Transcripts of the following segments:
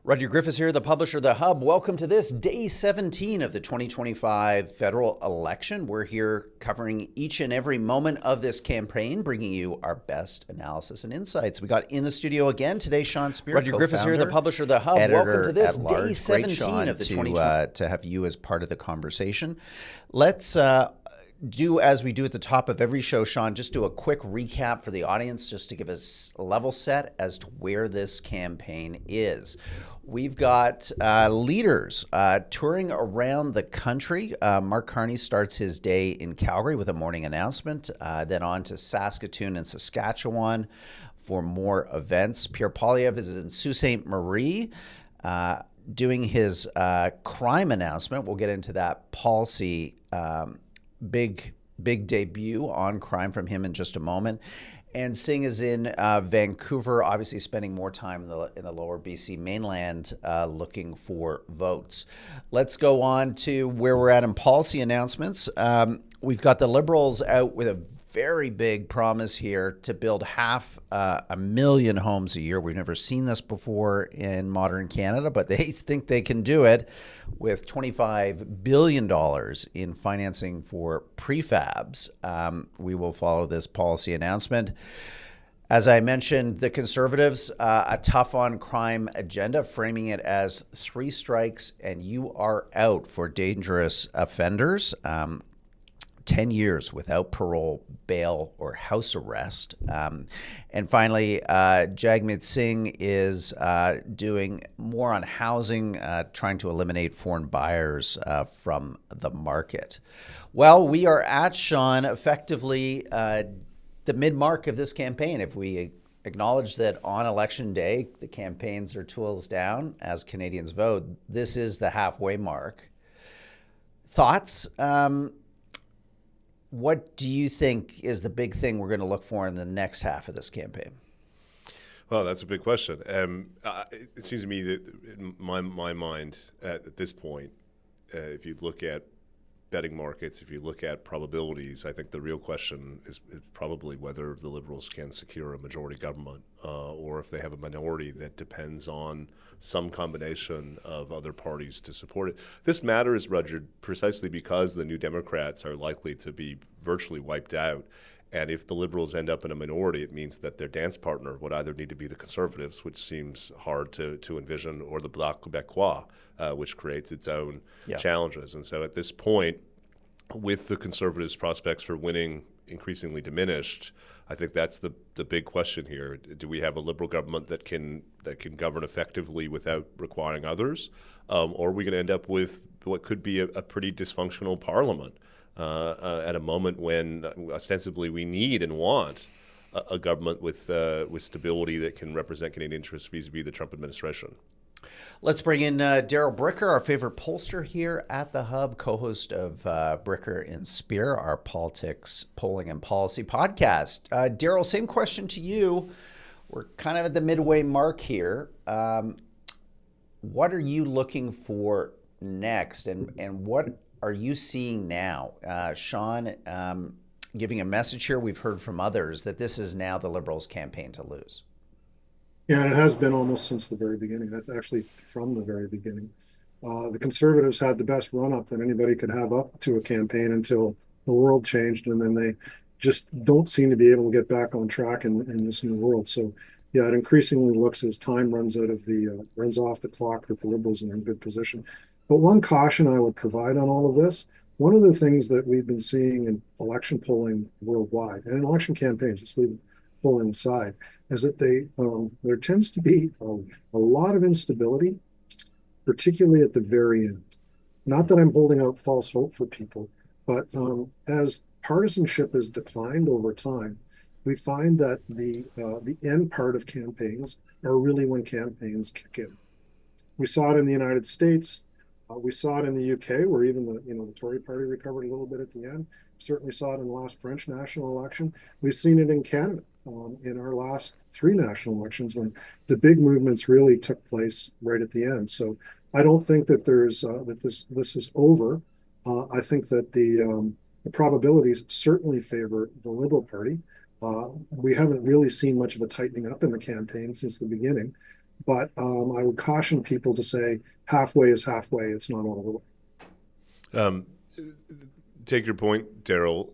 Roger Griffiths here, the publisher of The Hub. Welcome to this day 17 of the 2025 federal election. We're here covering each and every moment of this campaign, bringing you our best analysis and insights. We got in the studio again today, Sean Spear, Roger Griffiths here, the publisher of The Hub. Welcome to this day 17 of the 2025 to have you as part of the conversation. Let's do as we do at the top of every show, Sean, just do a quick recap for the audience just to give us a level set as to where this campaign is. We've got leaders touring around the country. Mark Carney starts his day in Calgary with a morning announcement, then on to Saskatoon and Saskatchewan for more events. Pierre Poilievre is in Sault Ste. Marie doing his crime announcement. We'll get into that policy big debut on crime from him in just a moment. And Singh is in Vancouver, obviously spending more time in the lower BC mainland looking for votes. Let's go on to where we're at in policy announcements. We've got the Liberals out with a very big promise here to build 500,000 homes a year. We've never seen this before in modern Canada, but they think they can do it with $25 billion in financing for prefabs. We will follow this policy announcement. As I mentioned, the Conservatives, a tough on crime agenda, framing it as 3 strikes and you are out for dangerous offenders. 10 years without parole, bail, or house arrest. And finally, Jagmeet Singh is doing more on housing, trying to eliminate foreign buyers from the market. Well, we are at, Sean, effectively the mid-mark of this campaign. If we acknowledge that on election day, the campaigns are tools down as Canadians vote, this is the halfway mark. Thoughts? What do you think is the big thing we're going to look for in the next half of this campaign? Well, that's a big question. It seems to me that in my mind at this point, if you look at betting markets, if you look at probabilities, I think the real question is probably whether the Liberals can secure a majority government or if they have a minority that depends on some combination of other parties to support it. This matters, Roger, precisely because the New Democrats are likely to be virtually wiped out. And if the Liberals end up in a minority, it means that their dance partner would either need to be the Conservatives, which seems hard to envision, or the Bloc Québécois, which creates its own challenges. And so at this point, with the Conservatives' prospects for winning increasingly diminished, I think that's the big question here. Do we have a Liberal government that can govern effectively without requiring others? Or are we going to end up with what could be a pretty dysfunctional parliament at a moment when ostensibly we need and want a government with stability that can represent Canadian interests vis-a-vis the Trump administration? Let's bring in Daryl Bricker, our favorite pollster here at The Hub, co-host of Bricker and Spear, our politics, polling, and policy podcast. Daryl, same question to you. We're kind of at the midway mark here. What are you looking for next, and what are you seeing now? Sean, giving a message here, we've heard from others that this is now the Liberals' campaign to lose. Yeah, and it has been almost since the very beginning. That's actually from the very beginning. The Conservatives had the best run-up that anybody could have up to a campaign until the world changed, and then they just don't seem to be able to get back on track in this new world. So, yeah, it increasingly looks as time runs off the clock that the Liberals are in good position. But one caution I would provide on all of this, one of the things that we've been seeing in election polling worldwide, and in election campaigns, just leave polling aside, is that there tends to be a lot of instability, particularly at the very end. Not that I'm holding out false hope for people, but as partisanship has declined over time, we find that the end part of campaigns are really when campaigns kick in. We saw it in the United States. We saw it in the UK, where even the Tory party recovered a little bit at the end. Certainly saw it in the last French national election. We've seen it in Canada in our last 3 national elections when the big movements really took place right at the end. So I don't think that this is over. I think that the probabilities certainly favor the Liberal Party. We haven't really seen much of a tightening up in the campaign since the beginning. But I would caution people to say halfway is halfway. It's not all the way. Um, Take your point, Daryl.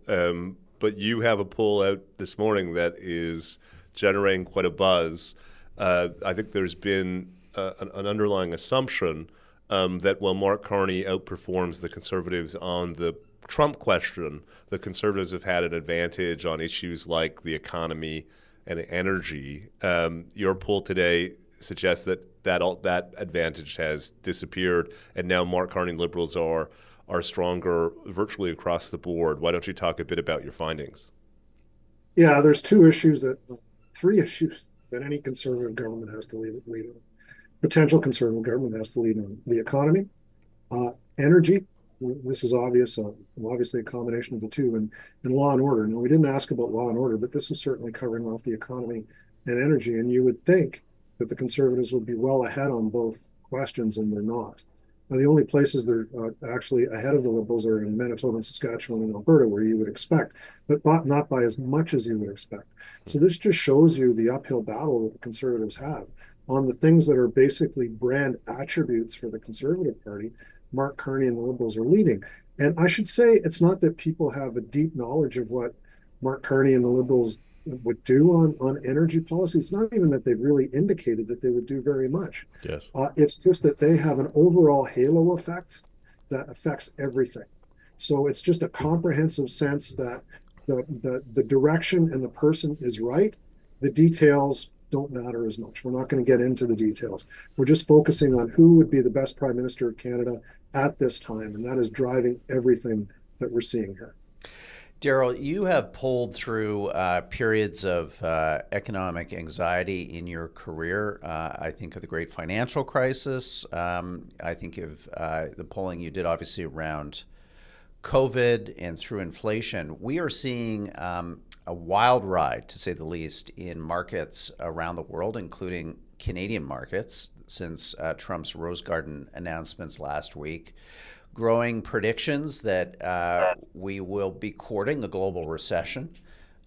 But you have a poll out this morning that is generating quite a buzz. I think there's been an underlying assumption that while Mark Carney outperforms the Conservatives on the Trump question, the Conservatives have had an advantage on issues like the economy and energy. Your poll today suggests that advantage has disappeared, and now Mark Carney Liberals are stronger virtually across the board. Why don't you talk a bit about your findings? Yeah, there's three issues that any conservative government has to lead on. Potential conservative government has to lead on the economy, energy. This is obviously a combination of the two, and law and order. Now, we didn't ask about law and order, but this is certainly covering off the economy and energy. And you would think that the conservatives would be well ahead on both questions, and they're not. Now, the only places they're actually ahead of the Liberals are in Manitoba and Saskatchewan and Alberta, where you would expect, but not by as much as you would expect. So this just shows you the uphill battle that the Conservatives have on the things that are basically brand attributes for the Conservative Party. Mark Carney and the Liberals are leading. And I should say it's not that people have a deep knowledge of what Mark Carney and the Liberals would do on energy policy. It's not even that they've really indicated that they would do very much. Yes. It's just that they have an overall halo effect that affects everything. So it's just a comprehensive sense that the direction and the person is right. The details don't matter as much. We're not going to get into the details. We're just focusing on who would be the best Prime Minister of Canada at this time, and that is driving everything that we're seeing here. Daryl, you have pulled through periods of economic anxiety in your career. I think of the great financial crisis. I think of the polling you did, obviously, around COVID and through inflation. We are seeing a wild ride, to say the least, in markets around the world, including Canadian markets, since Trump's Rose Garden announcements last week. Growing predictions that we will be courting a global recession,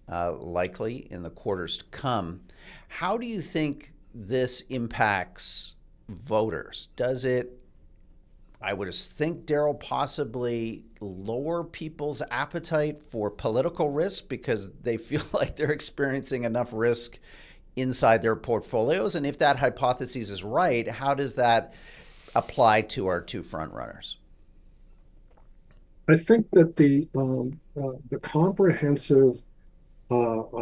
likely in the quarters to come. How do you think this impacts voters? Does it, I would think, Daryl, possibly lower people's appetite for political risk because they feel like they're experiencing enough risk inside their portfolios? And if that hypothesis is right, how does that apply to our two frontrunners? I think that the comprehensive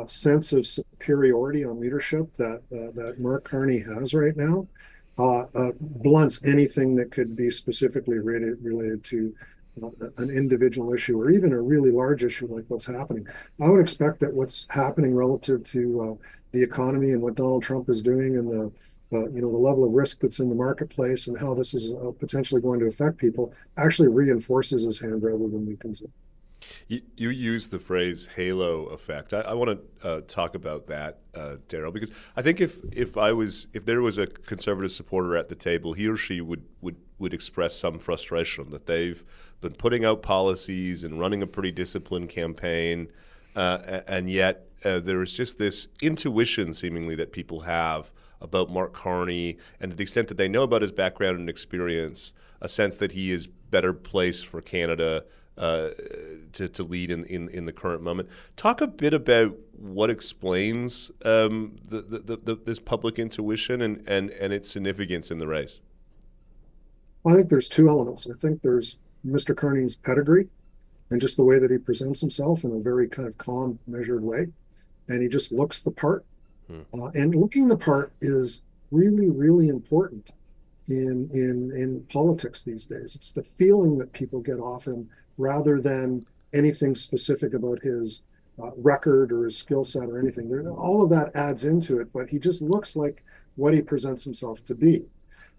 sense of superiority on leadership that Mark Carney has right now blunts anything that could be specifically related to an individual issue or even a really large issue like what's happening. I would expect that what's happening relative to the economy and what Donald Trump is doing and the level of risk that's in the marketplace and how this is potentially going to affect people actually reinforces his hand rather than weakens it. You use the phrase halo effect. I want to talk about that, Daryl, because I think if there was a conservative supporter at the table, he or she would express some frustration that they've been putting out policies and running a pretty disciplined campaign, and yet there is just this intuition seemingly that people have about Mark Carney, and to the extent that they know about his background and experience, a sense that he is better placed for Canada to lead in the current moment. Talk a bit about what explains this public intuition and its significance in the race. Well, I think there's two elements. I think there's Mr. Carney's pedigree and just the way that he presents himself in a very kind of calm, measured way, and he just looks the part. And looking the part is really, really important in politics these days. It's the feeling that people get off him rather than anything specific about his record or his skill set or anything. All of that adds into it, but he just looks like what he presents himself to be.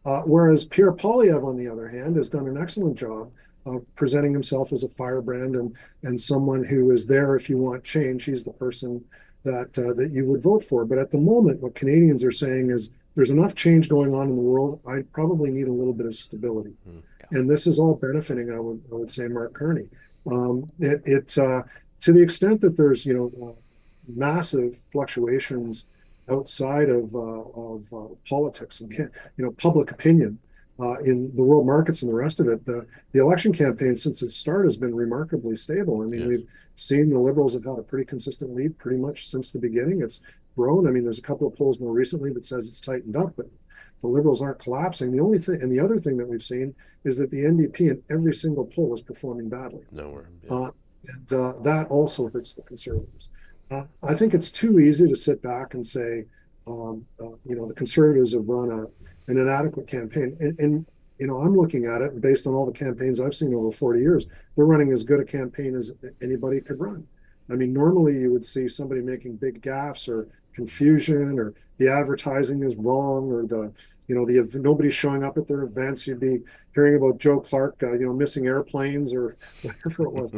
Whereas Pierre Poilievre, on the other hand, has done an excellent job of presenting himself as a firebrand and someone who is there if you want change. He's the person that you would vote for. But at the moment, what Canadians are saying is there's enough change going on in the world. I probably need a little bit of stability. And this is all benefiting, I would say, Mark Carney. To the extent that there's, massive fluctuations outside of politics and public opinion in the world markets and the rest of it. The election campaign since its start has been remarkably stable. I mean, Yes. we've seen the Liberals have had a pretty consistent lead pretty much since the beginning. It's grown. I mean, there's a couple of polls more recently that says it's tightened up, but the Liberals aren't collapsing. The only thing, and the other thing that we've seen is that the NDP in every single poll is performing badly. Nowhere. Yeah. And that also hurts the Conservatives. I think it's too easy to sit back and say, the Conservatives have run an inadequate campaign. And I'm looking at it based on all the campaigns I've seen over 40 years. They're running as good a campaign as anybody could run. I mean, normally you would see somebody making big gaffes or confusion, or the advertising is wrong, or nobody's showing up at their events. You'd be hearing about Joe Clark, missing airplanes or whatever it was.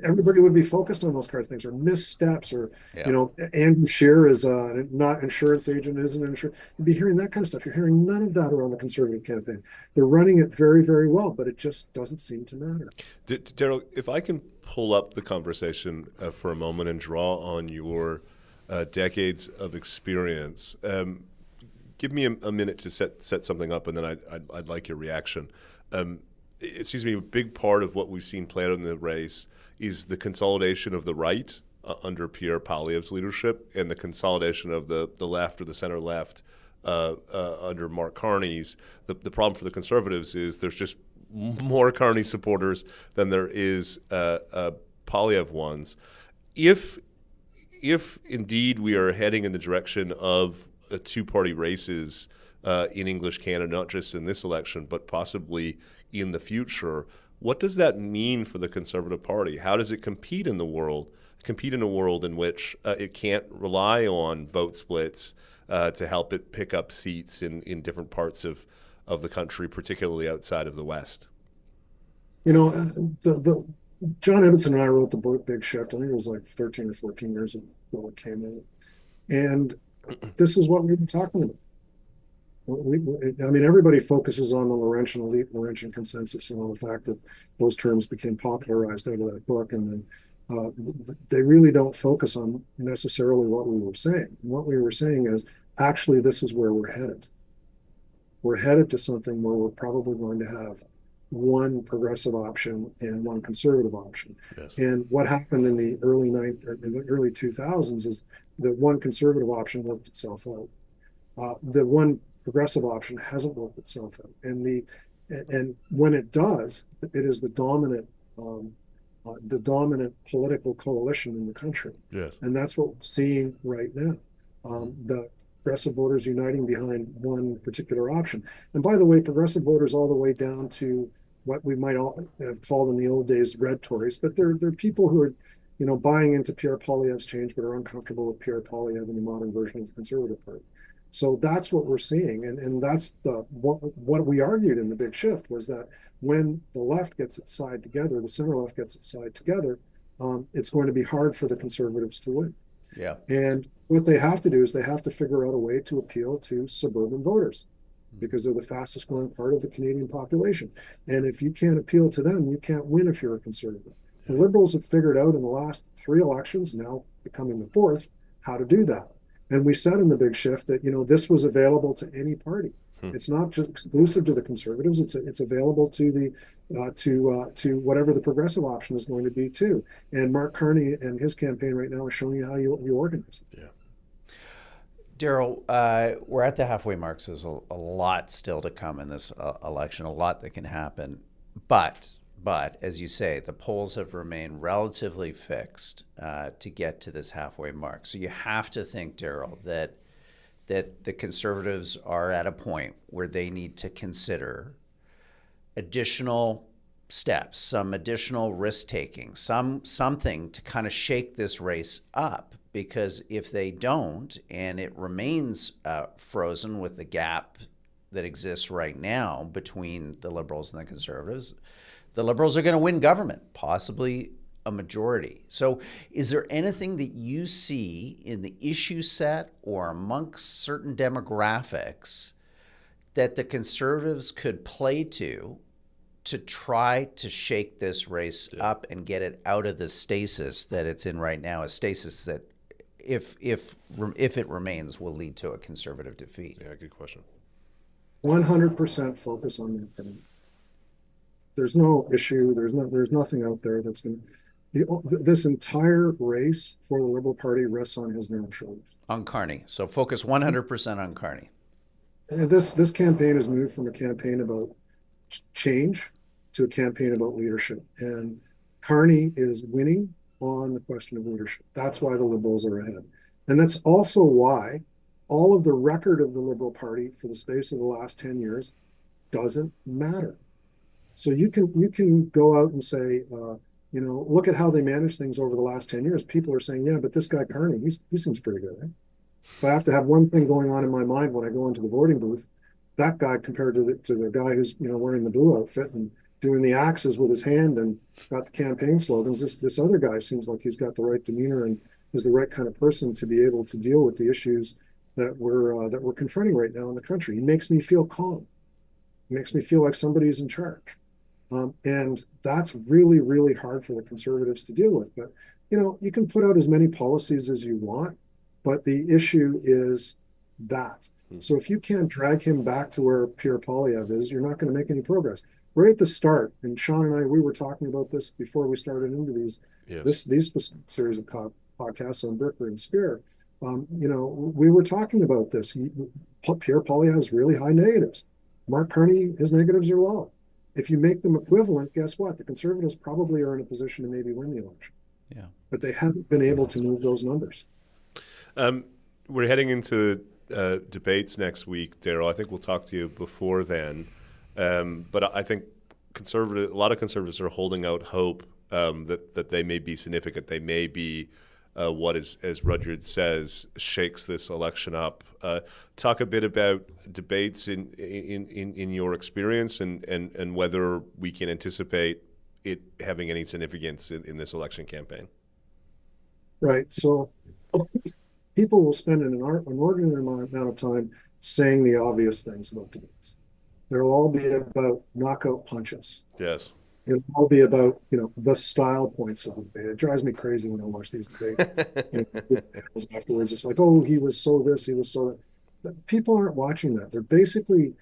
Everybody would be focused on those kinds of things, or missteps, or Andrew Scheer is not insurance agent, isn't insured. You'd be hearing that kind of stuff. You're hearing none of that around the Conservative campaign. They're running it very, very well, but it just doesn't seem to matter. Daryl, if I can pull up the conversation for a moment and draw on your decades of experience. Give me a minute to set something up, and then I'd like your reaction. It seems to me a big part of what we've seen play out in the race is the consolidation of the right under Pierre Poilievre's leadership, and the consolidation of the left or the center left under Mark Carney's. The problem for the Conservatives is there's just more Carney supporters than there is Poilievre ones. If indeed we are heading in the direction of two-party races in English Canada, not just in this election, but possibly in the future, what does that mean for the Conservative Party? How does it compete in a world in which it can't rely on vote splits to help it pick up seats in different parts of the country, particularly outside of the West? John Edmondson and I wrote the book Big Shift. I think it was like 13 or 14 years ago it came out. And this is what we've been talking about. Everybody focuses on the Laurentian elite, Laurentian consensus, the fact that those terms became popularized out of that book. And then they really don't focus on necessarily what we were saying. And what we were saying is, actually, this is where we're headed. We're headed to something where we're probably going to have one progressive option and one conservative option. Yes. And what happened in the early 2000s is that one conservative option worked itself out. The one progressive option hasn't worked itself out. And when it does, it is the dominant political coalition in the country. Yes. And that's what we're seeing right now. The progressive voters uniting behind one particular option. And by the way, progressive voters all the way down to what we might all have called in the old days red Tories, but they're people who are, buying into Pierre Poilievre's change, but are uncomfortable with Pierre Poilievre and the modern version of the Conservative Party. So that's what we're seeing, and that's what we argued in the Big Shift was that when the left gets its side together, the center left gets its side together, it's going to be hard for the Conservatives to win. Yeah. And what they have to do is they have to figure out a way to appeal to suburban voters, because they're the fastest growing part of the Canadian population. And if you can't appeal to them, you can't win if you're a Conservative. The Liberals have figured out in the last 3 elections, now becoming the 4th, how to do that. And we said in the Big Shift that, this was available to any party. It's not just exclusive to the Conservatives. It's available to to whatever the progressive option is going to be too. And Mark Carney and his campaign right now is showing you how you organize it. Yeah. Daryl, we're at the halfway mark, so there's a lot still to come in this election, a lot that can happen. But as you say, the polls have remained relatively fixed to get to this halfway mark. So you have to think, Daryl, that the Conservatives are at a point where they need to consider additional steps, some additional risk-taking, something to kind of shake this race up. Because if they don't, and it remains frozen with the gap that exists right now between the Liberals and the Conservatives, the Liberals are going to win government, possibly a majority. So is there anything that you see in the issue set or amongst certain demographics that the Conservatives could play to try to shake this race up and get it out of the stasis that it's in right now, a stasis that if it remains, will lead to a Conservative defeat? Yeah, good question. 100% focus on the economy. There's no issue. There's nothing out there that's going to. This entire race for the Liberal Party rests on his narrow shoulders. On Carney. So focus 100% on Carney. And this campaign has moved from a campaign about change to a campaign about leadership. And Carney is winning on the question of leadership. That's why the Liberals are ahead. And that's also why all of the record of the Liberal Party for the space of the last 10 years doesn't matter. So you can go out and say, look at how they managed things over the last 10 years. People are saying, yeah, but this guy Carney, he seems pretty good, right? If I have to have one thing going on in my mind when I go into the voting booth, that guy compared to the guy who's wearing the blue outfit and doing the axes with his hand and got the campaign slogans, this other guy seems like he's got the right demeanor and is the right kind of person to be able to deal with the issues that we're confronting right now in the country. He makes me feel calm. He makes me feel like somebody's in charge. And that's really, really hard for the Conservatives to deal with. But, you can put out as many policies as you want, but the issue is that. So if you can't drag him back to where Pierre Poilievre is, you're not going to make any progress. Right at the start, and Sean and I, we were talking about this before we started into these specific series of podcasts on Bricker and Spear. We were talking about this. Pierre Poilievre has really high negatives. Mark Carney, his negatives are low. If you make them equivalent, guess what? The Conservatives probably are in a position to maybe win the election. Yeah. But they haven't been able to move those numbers. We're heading into debates next week, Darrell. I think we'll talk to you before then. But I think a lot of Conservatives are holding out hope that they may be significant. They may be what, as Rudyard says, shakes this election up. Talk a bit about debates in your experience and whether we can anticipate it having any significance in this election campaign. Right. So people will spend an inordinate amount of time saying the obvious things about debates. They'll all be about knockout punches. Yes. It'll all be about, the style points of the debate. It drives me crazy when I watch these debates. Afterwards, it's like, oh, he was so this, he was so that. People aren't watching that. They're basically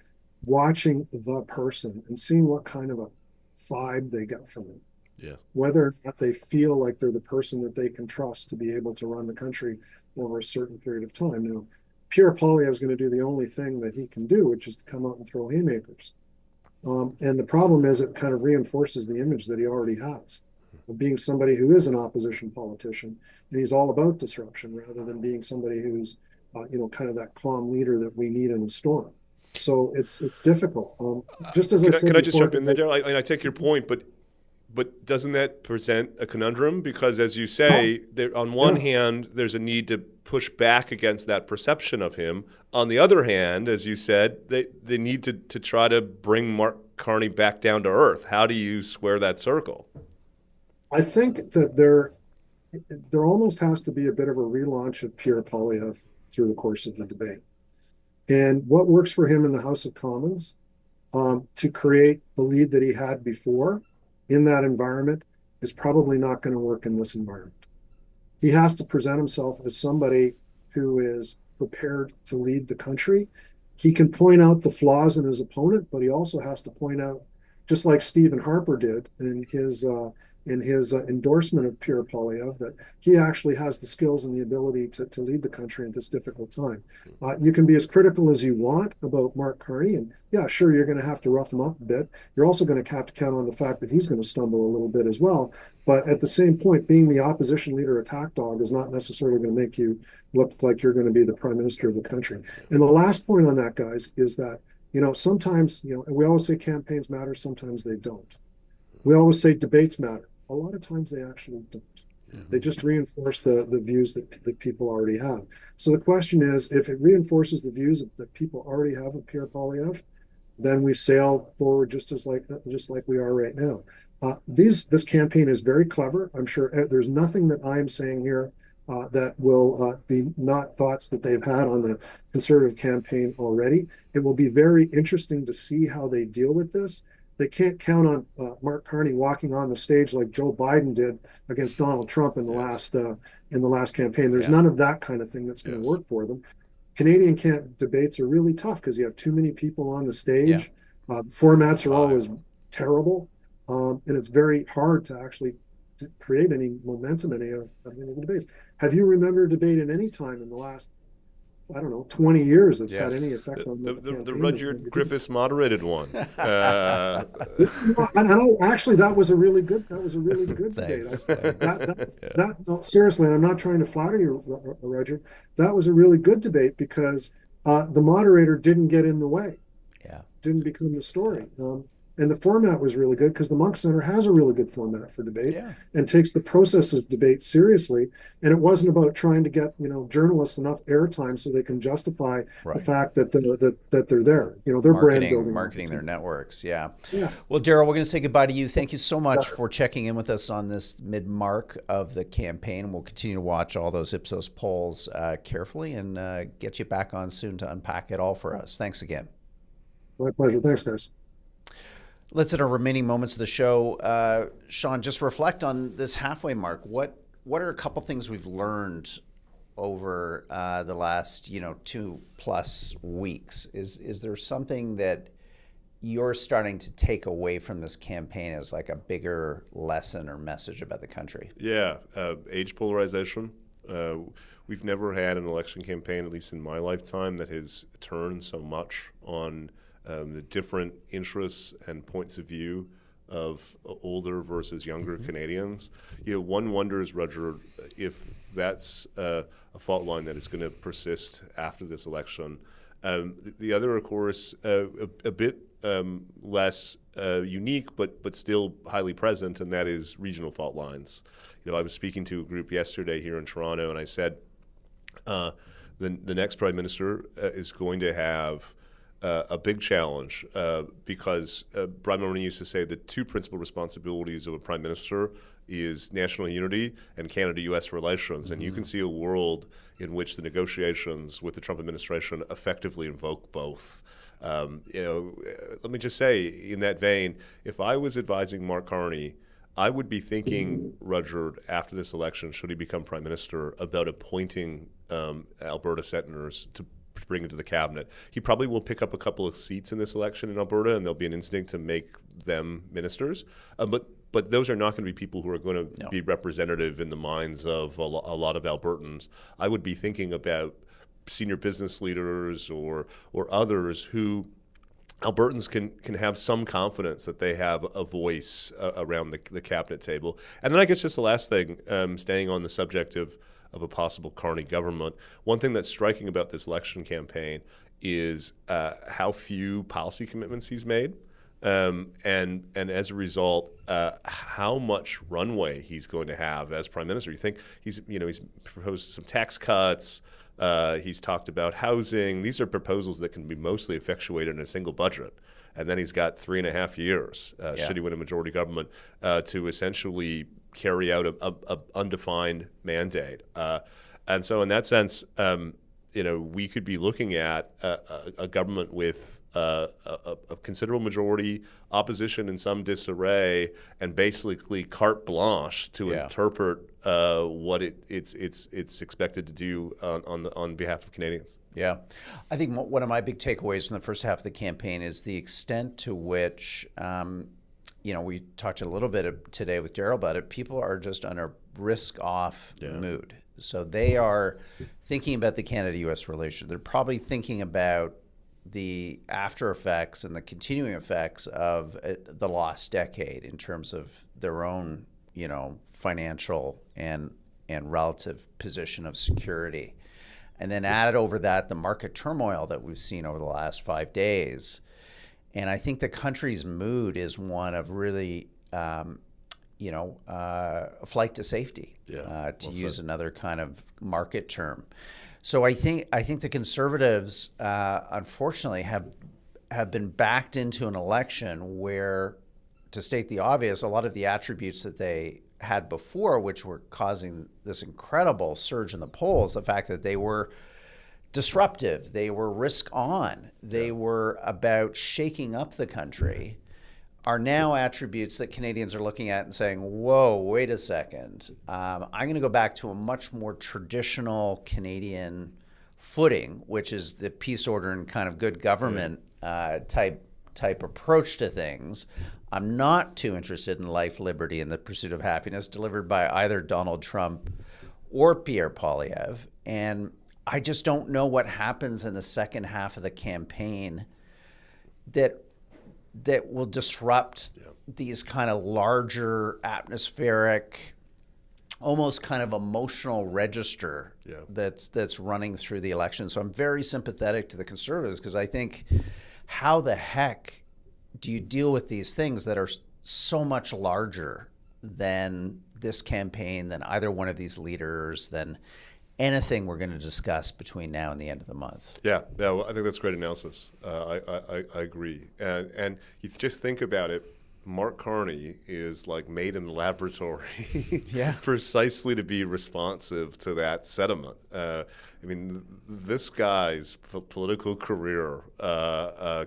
watching the person and seeing what kind of a vibe they get from it. Yeah. Whether or not they feel like they're the person that they can trust to be able to run the country over a certain period of time. Now, Pierre Poilievre is going to do the only thing that he can do, which is to come out and throw haymakers. And the problem is it kind of reinforces the image that he already has of being somebody who is an opposition politician. And he's all about disruption rather than being somebody who's, kind of that calm leader that we need in the storm. So it's difficult. Just as I said, can I just jump in there, Darrell? I take your point, but doesn't that present a conundrum? Because as you say, on one hand, there's a need to push back against that perception of him. On the other hand, as you said, they need to try to bring Mark Carney back down to earth. How do you square that circle? I think that there almost has to be a bit of a relaunch of Pierre Poilievre through the course of the debate. And what works for him in the House of Commons to create the lead that he had before in that environment is probably not going to work in this environment. He has to present himself as somebody who is prepared to lead the country. He can point out the flaws in his opponent, but he also has to point out, just like Stephen Harper did in his endorsement of Pierre Poilievre, that he actually has the skills and the ability to lead the country at this difficult time. You can be as critical as you want about Mark Carney, and yeah, sure, you're going to have to rough him up a bit. You're also going to have to count on the fact that he's going to stumble a little bit as well. But at the same point, being the opposition leader attack dog is not necessarily going to make you look like you're going to be the prime minister of the country. And the last point on that, guys, is that, sometimes, and we always say campaigns matter, sometimes they don't. We always say debates matter. A lot of times they actually don't. Mm-hmm. They just reinforce the views that people already have. So the question is, if it reinforces the views that people already have of Pierre Poilievre, then we sail forward just like we are right now. This campaign is very clever. I'm sure there's nothing that I'm saying here that will be not thoughts that they've had on the Conservative campaign already. It will be very interesting to see how they deal with this. They can't count on Mark Carney walking on the stage like Joe Biden did against Donald Trump in the last campaign. There's none of that kind of thing that's going to work for them. Canadian debates are really tough because you have too many people on the stage. Formats are always terrible, and it's very hard to actually create any momentum in any of the debates. Have you remembered a debate at any time in the last, I don't know, 20 years that's had any effect on the Rudyard Griffiths moderated one? Actually, that was a really good debate. No, seriously, and I'm not trying to flatter you, Roger. That was a really good debate because the moderator didn't get in the way. Didn't become the story. And the format was really good because the Monk Center has a really good format for debate and takes the process of debate seriously. And it wasn't about trying to get journalists enough airtime so they can justify the fact that they're there. They're brand building, marketing their networks. Yeah. Well, Darrell, we're going to say goodbye to you. Thank you so much for checking in with us on this mid-mark of the campaign. We'll continue to watch all those Ipsos polls carefully and get you back on soon to unpack it all for us. Thanks again. My pleasure. Thanks, guys. Let's, in our remaining moments of the show, Sean, just reflect on this halfway mark. What are a couple things we've learned over the last 2+ weeks? Is there something that you're starting to take away from this campaign as like a bigger lesson or message about the country? Yeah, age polarization. We've never had an election campaign, at least in my lifetime, that has turned so much on the different interests and points of view of older versus younger Canadians. One wonders, Roger, if that's a fault line that is going to persist after this election. The other, of course, a bit less unique, but still highly present, and that is regional fault lines. I was speaking to a group yesterday here in Toronto, and I said the next Prime Minister is going to have a big challenge because Brian Mulroney used to say the two principal responsibilities of a Prime Minister is national unity and Canada-U.S. relations. And you can see a world in which the negotiations with the Trump administration effectively invoke both. Let me just say, in that vein, if I was advising Mark Carney, I would be thinking, Roger, after this election, should he become Prime Minister, about appointing Alberta senators to bring into the cabinet. He probably will pick up a couple of seats in this election in Alberta, and there'll be an instinct to make them ministers. But those are not going to be people who are going to be representative in the minds of a lot of Albertans. I would be thinking about senior business leaders or others who Albertans can have some confidence that they have a voice around the cabinet table. And then I guess just the last thing, staying on the subject of a possible Carney government, one thing that's striking about this election campaign is how few policy commitments he's made. And as a result, how much runway he's going to have as Prime Minister. You think he's proposed some tax cuts. He's talked about housing. These are proposals that can be mostly effectuated in a single budget. And then he's got 3.5 years, should he win a majority government, to essentially carry out a undefined mandate. And so in that sense, we could be looking at a government with a considerable majority, opposition in some disarray, and basically carte blanche to interpret what it's expected to do on behalf of Canadians. Yeah. I think one of my big takeaways from the first half of the campaign is the extent to which, we talked a little bit today with Darrell about it, people are just on a risk-off mood. So they are thinking about the Canada-U.S. relation. They're probably thinking about the after effects and the continuing effects of the lost decade in terms of their own, financial and relative position of security. And then added over that, the market turmoil that we've seen over the last 5 days. And I think the country's mood is one of really, a flight to safety, to use another kind of market term. So I think the Conservatives, unfortunately, have been backed into an election where, to state the obvious, a lot of the attributes that they had before, which were causing this incredible surge in the polls, the fact that they were disruptive, they were risk on, they were about shaking up the country, are now attributes that Canadians are looking at and saying, whoa, wait a second. I'm going to go back to a much more traditional Canadian footing, which is the peace, order, and kind of good government type approach to things. I'm not too interested in life, liberty, and the pursuit of happiness delivered by either Donald Trump or Pierre Poilievre. And I just don't know what happens in the second half of the campaign that will disrupt these kind of larger atmospheric, almost kind of emotional register that's running through the election. So I'm very sympathetic to the Conservatives, because I think, how the heck do you deal with these things that are so much larger than this campaign, than either one of these leaders, than anything we're going to discuss between now and the end of the month? Yeah, well, I think that's great analysis. I agree. And you just think about it, Mark Carney is like made in the laboratory precisely to be responsive to that sentiment. I mean, this guy's political career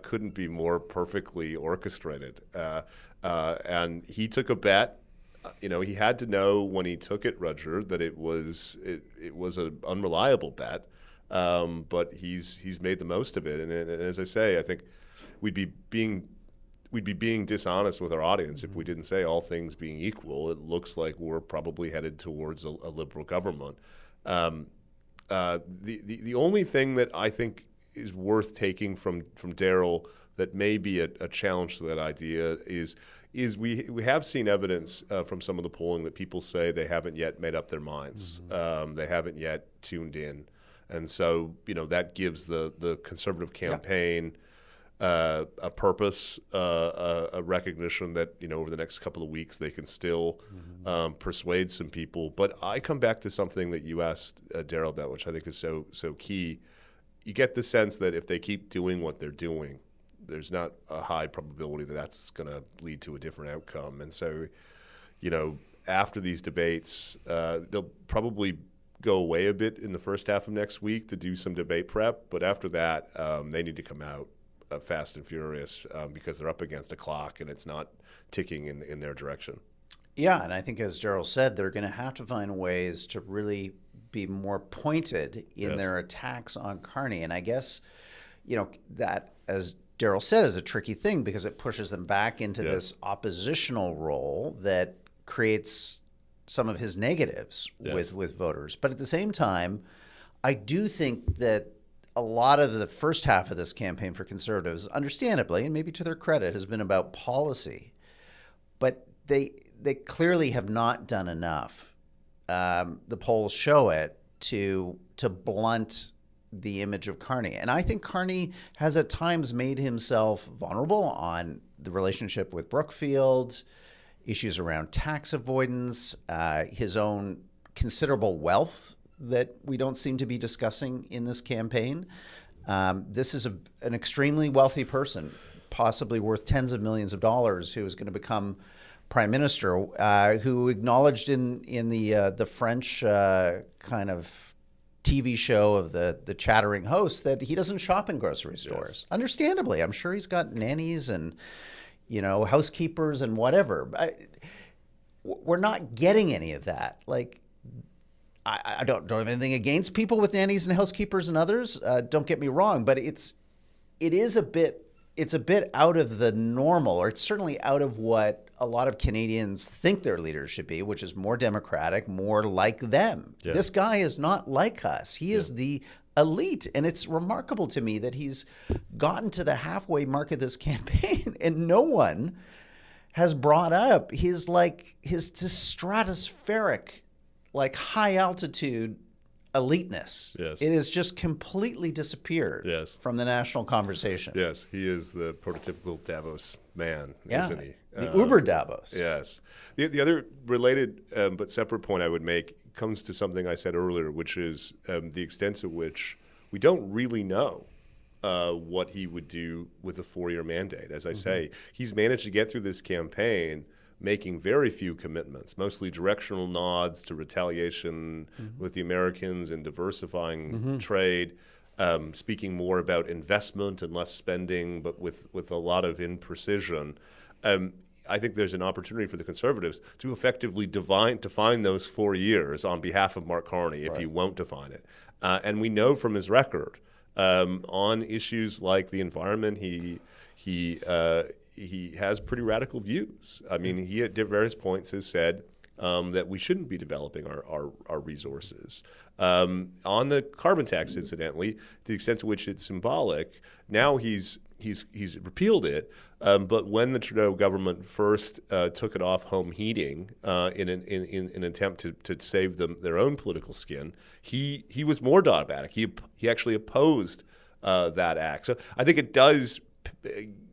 couldn't be more perfectly orchestrated. And he took a bet. He had to know when he took it, Roger, that it was an unreliable bet, but he's made the most of it. And as I say, I think we'd be being dishonest with our audience if we didn't say, all things being equal, it looks like we're probably headed towards a liberal government. The only thing that I think is worth taking from Darryl that may be a challenge to that idea is we have seen evidence from some of the polling that people say they haven't yet made up their minds. They haven't yet tuned in. And so, that gives the Conservative campaign a purpose, a recognition that, over the next couple of weeks they can still persuade some people. But I come back to something that you asked Darryl about, which I think is so key. You get the sense that if they keep doing what they're doing, there's not a high probability that that's going to lead to a different outcome. And so, after these debates, they'll probably go away a bit in the first half of next week to do some debate prep. But after that, they need to come out fast and furious because they're up against a clock and it's not ticking in their direction. Yeah, and I think, as Darryl said, they're going to have to find ways to really be more pointed in their attacks on Carney. And I guess, that, as Darryl said, is a tricky thing, because it pushes them back into this oppositional role that creates some of his negatives with voters. But at the same time, I do think that a lot of the first half of this campaign for Conservatives, understandably, and maybe to their credit, has been about policy. But they clearly have not done enough. The polls show it to blunt the image of Carney. And I think Carney has at times made himself vulnerable on the relationship with Brookfield, issues around tax avoidance, his own considerable wealth that we don't seem to be discussing in this campaign. This is an extremely wealthy person, possibly worth tens of millions of dollars, who is going to become prime minister, who acknowledged in the French kind of TV show of the chattering host that he doesn't shop in grocery stores. Understandably, I'm sure he's got nannies and housekeepers and whatever. We're not getting any of that. Like, I don't have anything against people with nannies and housekeepers and others. Don't get me wrong, but it's a bit out of the normal, or it's certainly out of what a lot of Canadians think their leaders should be, which is more democratic, more like them. Yeah. This guy is not like us. He is the elite, and it's remarkable to me that he's gotten to the halfway mark of this campaign, and no one has brought up his stratospheric, like high altitude eliteness. Yes. It has just completely disappeared from the national conversation. Yes, he is the prototypical Davos man, isn't he? The Uber Davos. Yes. The other related but separate point I would make comes to something I said earlier, which is the extent to which we don't really know what he would do with a 4-year mandate. As I say, he's managed to get through this campaign making very few commitments, mostly directional nods to retaliation with the Americans and diversifying trade. speaking more about investment and less spending, but with a lot of imprecision. I think there's an opportunity for the Conservatives to effectively define those 4 years on behalf of Mark Carney if he won't define it. And we know from his record on issues like the environment, he has pretty radical views. I mean, he at various points has said that we shouldn't be developing our resources. On the carbon tax, incidentally, to the extent to which it's symbolic, now he's repealed it. But when the Trudeau government first took it off home heating in an attempt to save their own political skin, he was more dogmatic. He actually opposed that act. So I think it does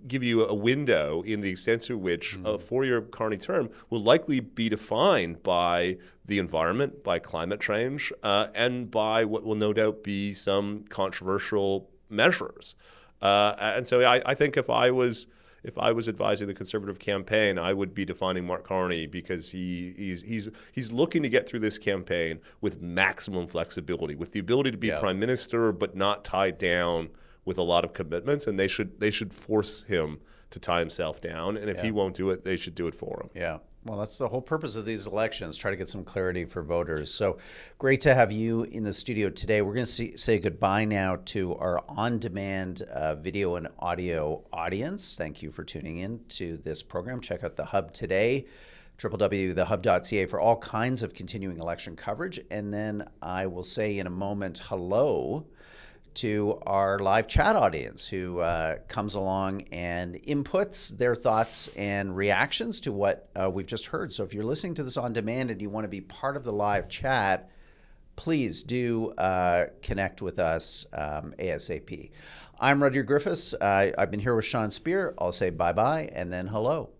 give you a window in the extent to which a 4-year Carney term will likely be defined by the environment, by climate change, and by what will no doubt be some controversial measures. And so I think if I was advising the Conservative campaign, I would be defining Mark Carney because he's looking to get through this campaign with maximum flexibility, with the ability to be prime minister, but not tied down with a lot of commitments. And they should force him to tie himself down. And if he won't do it, they should do it for him. Yeah. Well, that's the whole purpose of these elections, try to get some clarity for voters. So great to have you in the studio today. We're going to say goodbye now to our on-demand video and audio audience. Thank you for tuning in to this program. Check out The Hub today, www.thehub.ca for all kinds of continuing election coverage. And then I will say in a moment, hello to our live chat audience who comes along and inputs their thoughts and reactions to what we've just heard. So if you're listening to this on demand and you want to be part of the live chat, please do connect with us ASAP. I'm Rudyard Griffiths. I've been here with Sean Speer. I'll say bye-bye and then hello.